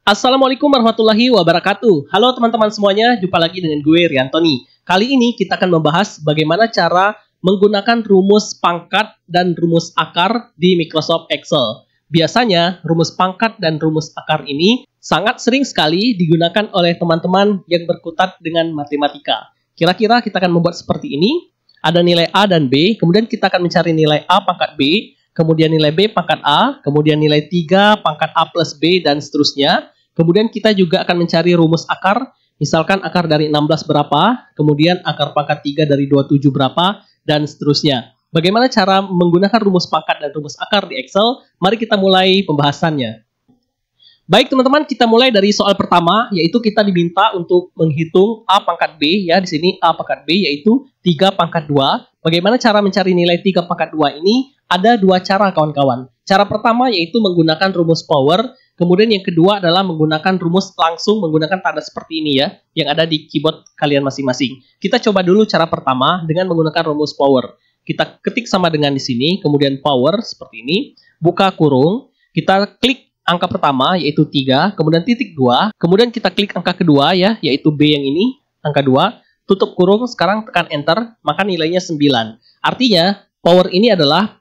Assalamualaikum warahmatullahi wabarakatuh. Halo teman-teman semuanya, jumpa lagi dengan gue Riantoni. Kali ini kita akan membahas bagaimana cara menggunakan rumus pangkat dan rumus akar di Microsoft Excel. Biasanya rumus pangkat dan rumus akar ini sangat sering sekali digunakan oleh teman-teman yang berkutat dengan matematika. Kira-kira kita akan membuat seperti ini. Ada nilai A dan B, kemudian kita akan mencari nilai A pangkat B, kemudian nilai B pangkat A, kemudian nilai 3 pangkat A plus B, dan seterusnya. Kemudian kita juga akan mencari rumus akar, misalkan akar dari 16 berapa, kemudian akar pangkat 3 dari 27 berapa, dan seterusnya. Bagaimana cara menggunakan rumus pangkat dan rumus akar di Excel? Mari kita mulai pembahasannya. Baik teman-teman, kita mulai dari soal pertama, yaitu kita diminta untuk menghitung A pangkat B, ya di sini A pangkat B yaitu 3 pangkat 2. Bagaimana cara mencari nilai 3 pangkat 2 ini? Ada dua cara kawan-kawan. Cara pertama yaitu menggunakan rumus power, kemudian yang kedua adalah menggunakan rumus langsung menggunakan tanda seperti ini ya, yang ada di keyboard kalian masing-masing. Kita coba dulu cara pertama dengan menggunakan rumus power. Kita ketik sama dengan di sini, kemudian power seperti ini, buka kurung, kita klik angka pertama yaitu 3, kemudian titik 2, kemudian kita klik angka kedua ya, yaitu B yang ini, angka 2, tutup kurung, sekarang tekan enter, maka nilainya 9. Artinya, power ini adalah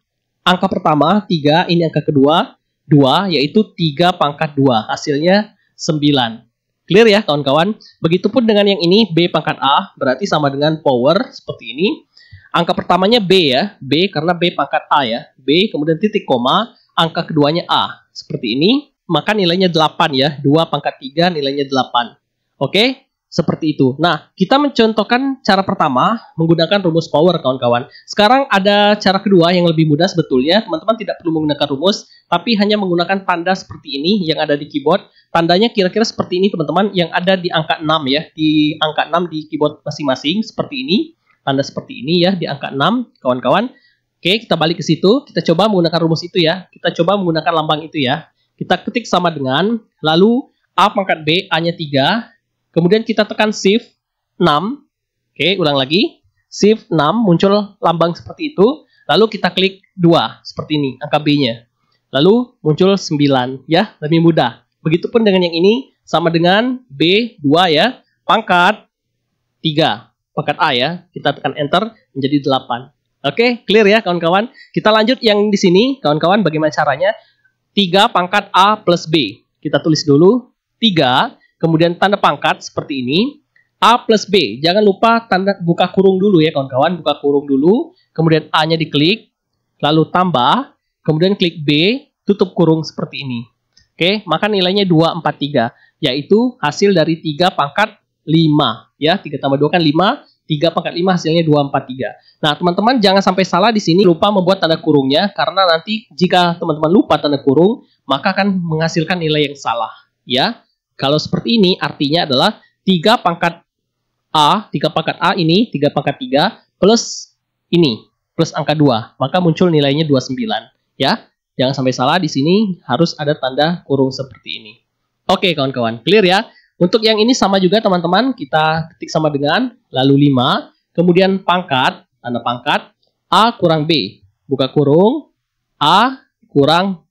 angka pertama 3, ini angka kedua 2, yaitu 3 pangkat 2, hasilnya 9. Clear ya kawan-kawan? Begitupun dengan yang ini, B pangkat A, berarti sama dengan power, seperti ini. Angka pertamanya B ya, B karena B pangkat A ya, B, kemudian titik koma, angka keduanya A. Seperti ini, maka nilainya 8 ya. 2 pangkat 3 nilainya 8. Oke, seperti itu. Nah, kita mencontohkan cara pertama menggunakan rumus power, kawan-kawan. Sekarang ada cara kedua yang lebih mudah sebetulnya. Teman-teman tidak perlu menggunakan rumus, tapi hanya menggunakan tanda seperti ini yang ada di keyboard. Tandanya kira-kira seperti ini, teman-teman, yang ada di angka 6 ya. Di angka 6 di keyboard masing-masing, seperti ini. Tanda seperti ini ya, di angka 6, kawan-kawan. Oke, kita balik ke situ. Kita coba menggunakan rumus itu ya. Kita coba menggunakan lambang itu ya. Kita ketik sama dengan, lalu A pangkat B, A-nya 3. Kemudian kita tekan Shift 6. Oke, ulang lagi. Shift 6, muncul lambang seperti itu. Lalu kita klik 2, seperti ini, angka B-nya. Lalu muncul 9, ya, lebih mudah. Begitupun dengan yang ini, sama dengan B2 ya, pangkat 3. Pangkat A ya, kita tekan Enter, menjadi 8. Oke, clear ya kawan-kawan. Kita lanjut yang di sini, kawan-kawan, bagaimana caranya? 3 pangkat A plus B. Kita tulis dulu, 3, kemudian tanda pangkat seperti ini, A plus B. Jangan lupa tanda buka kurung dulu ya kawan-kawan, buka kurung dulu, kemudian A-nya diklik, lalu tambah, kemudian klik B, tutup kurung seperti ini. Oke, maka nilainya 243, yaitu hasil dari 3 pangkat 5. Ya, 3 tambah 2 kan 5, 3 pangkat 5 hasilnya 243. Nah, teman-teman jangan sampai salah di sini, lupa membuat tanda kurungnya, karena nanti jika teman-teman lupa tanda kurung, maka akan menghasilkan nilai yang salah. Ya, kalau seperti ini artinya adalah 3 pangkat A, 3 pangkat A ini, 3 pangkat 3, plus ini, plus angka 2, maka muncul nilainya 29. Ya, jangan sampai salah di sini, harus ada tanda kurung seperti ini. Oke kawan-kawan, clear ya? Untuk yang ini sama juga teman-teman, kita ketik sama dengan, lalu 5, kemudian pangkat, tanda pangkat, A kurang B, buka kurung, A kurang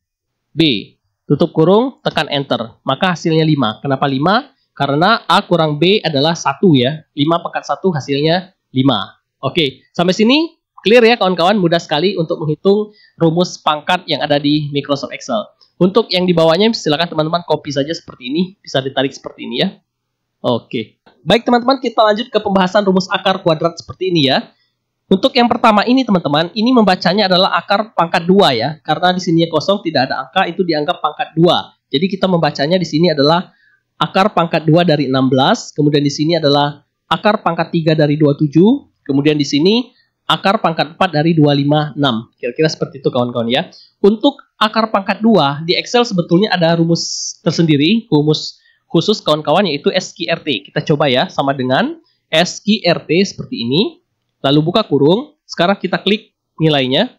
B, tutup kurung, tekan Enter, maka hasilnya 5. Kenapa 5? Karena A kurang B adalah 1 ya, 5 pangkat 1 hasilnya 5. Oke, sampai sini clear ya kawan-kawan, mudah sekali untuk menghitung rumus pangkat yang ada di Microsoft Excel. Untuk yang di bawahnya silakan teman-teman copy saja seperti ini, bisa ditarik seperti ini ya. Oke. Baik teman-teman, kita lanjut ke pembahasan rumus akar kuadrat seperti ini ya. Untuk yang pertama ini teman-teman, ini membacanya adalah akar pangkat 2 ya. Karena di sini kosong tidak ada angka, itu dianggap pangkat 2. Jadi kita membacanya di sini adalah akar pangkat 2 dari 16, kemudian di sini adalah akar pangkat 3 dari 27, kemudian di sini akar pangkat 4 dari 256. Kira-kira seperti itu kawan-kawan ya. Untuk akar pangkat 2 di Excel sebetulnya ada rumus tersendiri, rumus khusus kawan-kawan, yaitu SQRT. Kita coba ya, sama dengan SQRT seperti ini. Lalu buka kurung, sekarang kita klik nilainya,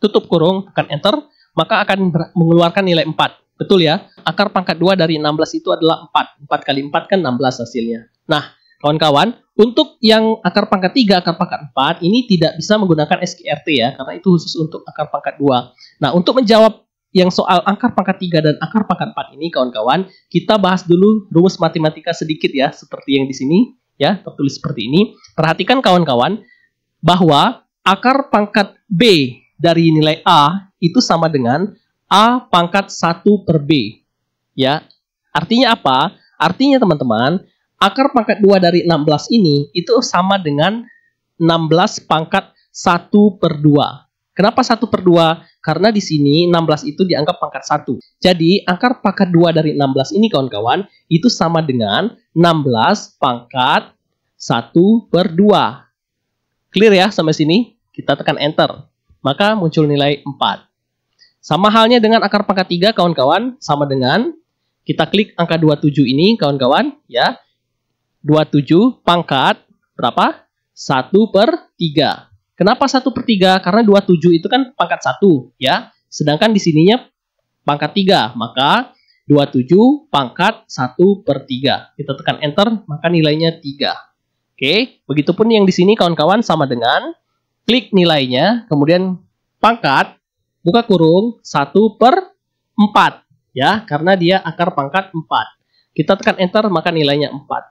tutup kurung, tekan Enter, maka akan mengeluarkan nilai 4. Betul ya? Akar pangkat 2 dari 16 itu adalah 4. 4 kali 4 kan 16 hasilnya. Nah, kawan-kawan, untuk yang akar pangkat 3, akar pangkat 4, ini tidak bisa menggunakan SQRT ya, karena itu khusus untuk akar pangkat 2. Nah, untuk menjawab yang soal akar pangkat 3 dan akar pangkat 4 ini kawan-kawan, kita bahas dulu rumus matematika sedikit ya, seperti yang di sini ya, tertulis seperti ini. Perhatikan kawan-kawan bahwa akar pangkat B dari nilai A itu sama dengan A pangkat 1 per B. Ya, artinya apa? Artinya teman-teman, akar pangkat 2 dari 16 ini itu sama dengan 16 pangkat 1 per 2. Kenapa 1 per 2? Karena di sini 16 itu dianggap pangkat 1. Jadi, akar pangkat 2 dari 16 ini kawan-kawan, itu sama dengan 16 pangkat 1 per 2. Clear ya sampai sini? Kita tekan enter. Maka muncul nilai 4. Sama halnya dengan akar pangkat 3 kawan-kawan, sama dengan kita klik angka 27 ini kawan-kawan ya. 27 pangkat berapa? 1 per 3. Kenapa 1 per 3? Karena 27 itu kan pangkat 1 ya. Sedangkan di sininya pangkat 3. Maka 27 pangkat 1 per 3. Kita tekan enter, maka nilainya 3. Oke, begitupun yang di sini kawan-kawan sama dengan klik nilainya, kemudian pangkat, buka kurung, 1 per 4. Ya, karena dia akar pangkat 4. Kita tekan enter, maka nilainya 4.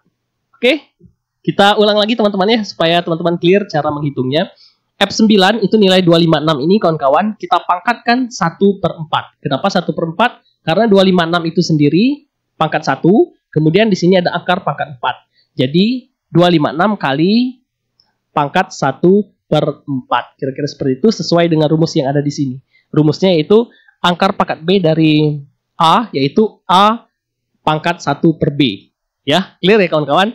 Oke, kita ulang lagi teman-teman ya, supaya teman-teman clear cara menghitungnya. F9 itu nilai 256 ini kawan-kawan, kita pangkatkan 1 per 4. Kenapa 1 per 4? Karena 256 itu sendiri pangkat 1, kemudian di sini ada akar pangkat 4. Jadi 256 kali pangkat 1 per 4. Kira-kira seperti itu sesuai dengan rumus yang ada di sini. Rumusnya yaitu akar pangkat B dari A, yaitu A pangkat 1 per B. Ya, clear ya kawan-kawan?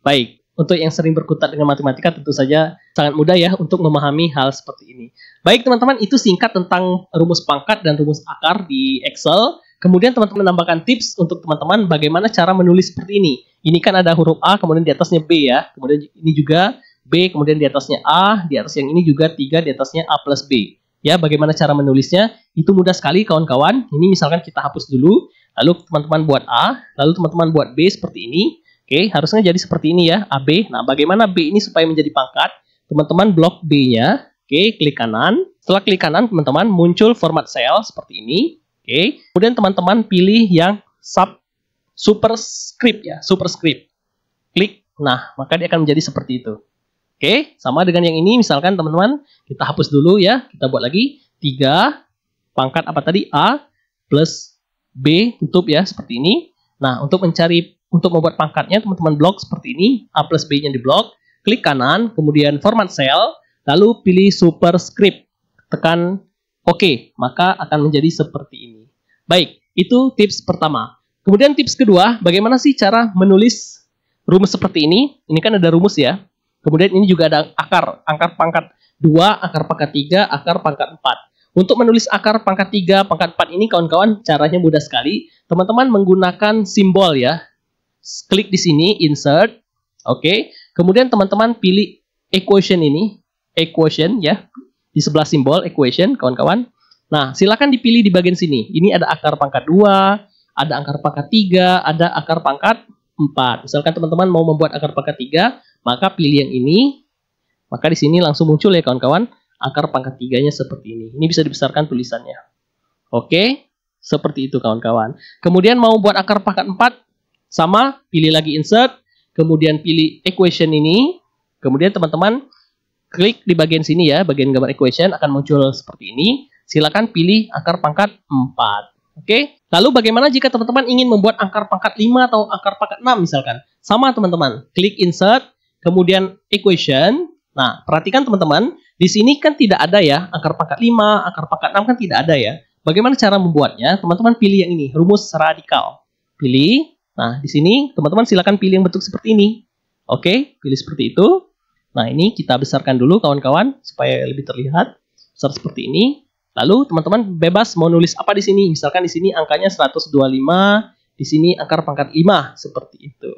Baik. Untuk yang sering berkutat dengan matematika tentu saja sangat mudah ya untuk memahami hal seperti ini. Baik teman-teman, itu singkat tentang rumus pangkat dan rumus akar di Excel. Kemudian teman-teman menambahkan tips untuk teman-teman bagaimana cara menulis seperti ini. Ini kan ada huruf A, kemudian di atasnya B ya. Kemudian ini juga B, kemudian di atasnya A, di atas yang ini juga 3, di atasnya A plus B. Ya, bagaimana cara menulisnya? Itu mudah sekali kawan-kawan. Ini misalkan kita hapus dulu, lalu teman-teman buat A, lalu teman-teman buat B seperti ini. Oke, harusnya jadi seperti ini ya, AB. Nah, bagaimana B ini supaya menjadi pangkat? Teman-teman blok B-nya. Oke, klik kanan. Setelah klik kanan, teman-teman muncul format cell seperti ini. Oke, kemudian teman-teman pilih yang superscript ya, superscript. Klik. Nah, maka dia akan menjadi seperti itu. Oke, sama dengan yang ini. Misalkan teman-teman, kita hapus dulu ya. Kita buat lagi 3 pangkat apa tadi? A plus B, tutup ya, seperti ini. Nah, untuk membuat pangkatnya, teman-teman blok seperti ini, A plus B-nya di blok, klik kanan, kemudian format cell, lalu pilih superscript, tekan OK, maka akan menjadi seperti ini. Baik, itu tips pertama. Kemudian tips kedua, bagaimana sih cara menulis rumus seperti ini? Ini kan ada rumus ya. Kemudian ini juga ada akar pangkat 2, akar pangkat 3, akar pangkat 4. Untuk menulis akar pangkat 3, pangkat 4 ini kawan-kawan caranya mudah sekali. Teman-teman menggunakan simbol ya. Klik di sini, insert. Oke. Kemudian teman-teman pilih equation ini. Equation ya. Di sebelah simbol equation, kawan-kawan. Nah, silakan dipilih di bagian sini. Ini ada akar pangkat 2, ada akar pangkat 3, ada akar pangkat 4. Misalkan teman-teman mau membuat akar pangkat 3, maka pilih yang ini. Maka di sini langsung muncul ya kawan-kawan. Akar pangkat 3-nya seperti ini. Ini bisa dibesarkan tulisannya. Oke. Seperti itu kawan-kawan. Kemudian mau buat akar pangkat 4, sama, pilih lagi insert, kemudian pilih equation ini, kemudian teman-teman klik di bagian sini ya, bagian gambar equation akan muncul seperti ini. Silakan pilih akar pangkat 4. Oke. Lalu bagaimana jika teman-teman ingin membuat akar pangkat 5 atau akar pangkat 6 misalkan? Sama teman-teman, klik insert, kemudian equation. Nah, perhatikan teman-teman, di sini kan tidak ada ya, akar pangkat 5, akar pangkat 6 kan tidak ada ya. Bagaimana cara membuatnya? Teman-teman pilih yang ini, rumus radikal. Pilih. Nah, di sini teman-teman silakan pilih yang bentuk seperti ini. Oke, pilih seperti itu. Nah, ini kita besarkan dulu kawan-kawan supaya lebih terlihat. Besar seperti ini. Lalu teman-teman bebas mau nulis apa di sini. Misalkan di sini angkanya 125, di sini akar pangkat 5 seperti itu.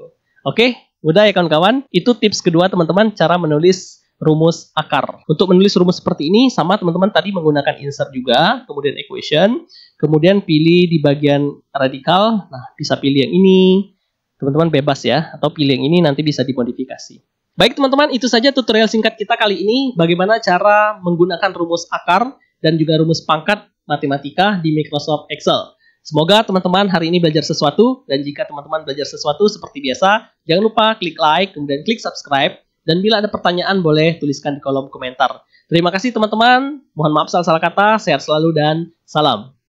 Oke, mudah ya kawan-kawan. Itu tips kedua teman-teman, cara menulis rumus akar. Untuk menulis rumus seperti ini sama teman-teman tadi menggunakan insert juga, kemudian equation, kemudian pilih di bagian radikal. Nah, bisa pilih yang ini. Teman-teman bebas ya, atau pilih yang ini nanti bisa dimodifikasi. Baik teman-teman, itu saja tutorial singkat kita kali ini. Bagaimana cara menggunakan rumus akar dan juga rumus pangkat matematika di Microsoft Excel. Semoga teman-teman hari ini belajar sesuatu, dan jika teman-teman belajar sesuatu seperti biasa, jangan lupa klik like, kemudian klik subscribe, dan bila ada pertanyaan boleh tuliskan di kolom komentar. Terima kasih teman-teman, mohon maaf salah kata, sehat selalu dan salam.